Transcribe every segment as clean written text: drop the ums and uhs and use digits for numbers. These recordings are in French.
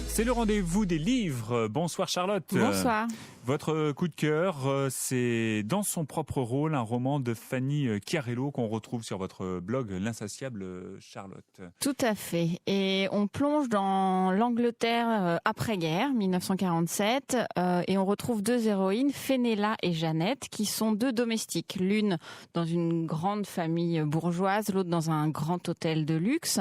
C'est le rendez-vous des livres. Bonsoir Charlotte. Bonsoir. Votre coup de cœur, c'est Dans son propre rôle, un roman de Fanny Chiarello qu'on retrouve sur votre blog L'Insatiable Charlotte. Tout à fait. Et on plonge dans l'Angleterre après-guerre, 1947, et on retrouve deux héroïnes, Fenella et Jeannette, qui sont deux domestiques. L'une dans une grande famille bourgeoise, l'autre dans un grand hôtel de luxe.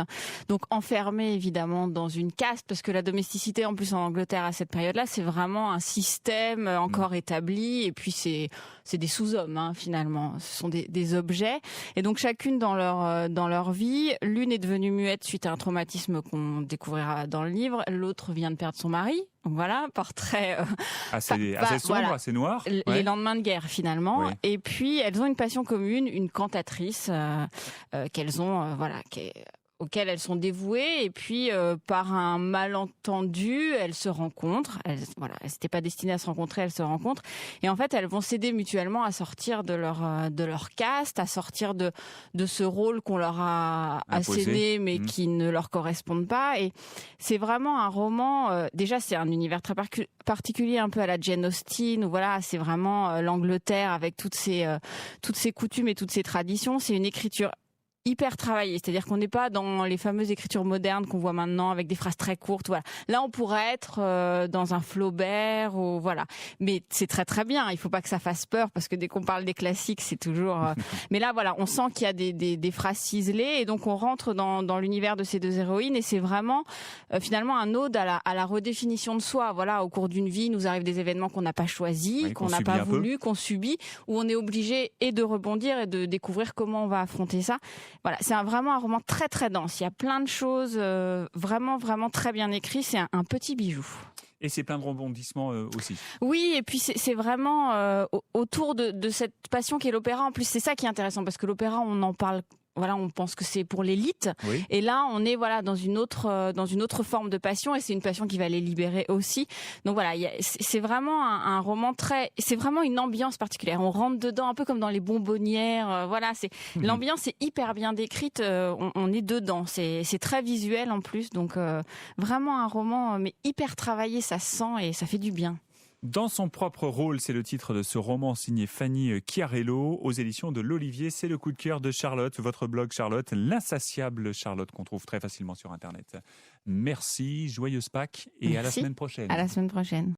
Donc enfermées évidemment dans une caste, parce que la domesticité en plus en Angleterre à cette période-là, c'est vraiment un système encore établi, et puis c'est des sous-hommes finalement, ce sont des objets, et donc chacune dans leur vie, l'une est devenue muette suite à un traumatisme qu'on découvrira dans le livre, l'autre vient de perdre son mari. Donc voilà, portrait assez sombre, voilà, assez noir. Les lendemains de guerre finalement. Ouais. Et puis elles ont une passion commune, une cantatrice qu'elles ont, auxquelles elles sont dévouées, et puis par un malentendu, elles se rencontrent. Elles n'étaient pas destinées à se rencontrer, elles se rencontrent, et en fait elles vont s'aider mutuellement à sortir de leur caste, à sortir de ce rôle qu'on leur a asséné, mais qui ne leur correspondent pas. Et c'est vraiment un roman. Déjà, c'est un univers très particulier, un peu à la Jane Austen, où voilà, c'est vraiment l'Angleterre avec toutes ses coutumes et toutes ses traditions. C'est une écriture hyper travaillé, c'est-à-dire qu'on n'est pas dans les fameuses écritures modernes qu'on voit maintenant avec des phrases très courtes. Voilà. Là, on pourrait être dans un Flaubert, ou voilà. Mais c'est très très bien. Il faut pas que ça fasse peur, parce que dès qu'on parle des classiques, c'est toujours. Mais là, voilà, on sent qu'il y a des phrases ciselées, et donc on rentre dans l'univers de ces deux héroïnes, et c'est vraiment finalement un ode à la redéfinition de soi. Voilà, au cours d'une vie, il nous arrive des événements qu'on n'a pas choisis, qu'on n'a pas voulu, qu'on subit, où on est obligé et de rebondir et de découvrir comment on va affronter ça. Voilà, c'est vraiment un roman très très dense. Il y a plein de choses vraiment vraiment très bien écrites. C'est un petit bijou. Et c'est plein de rebondissements aussi. Oui, et puis c'est vraiment autour de cette passion qu'est l'opéra. En plus, c'est ça qui est intéressant, parce que l'opéra, on en parle. Voilà, on pense que c'est pour l'élite, oui. Et là, on est dans une autre forme de passion, et c'est une passion qui va les libérer aussi. Donc voilà, c'est vraiment un roman c'est vraiment une ambiance particulière. On rentre dedans un peu comme dans les bonbonnières. Voilà, l'ambiance est hyper bien décrite. On est dedans. C'est très visuel en plus, donc vraiment un roman mais hyper travaillé. Ça se sent et ça fait du bien. Dans son propre rôle, c'est le titre de ce roman signé Fanny Chiarello aux éditions de l'Olivier. C'est le coup de cœur de Charlotte, votre blog Charlotte, L'Insatiable Charlotte, qu'on trouve très facilement sur Internet. Merci, joyeuse Pâques, et à la semaine prochaine. À la semaine prochaine.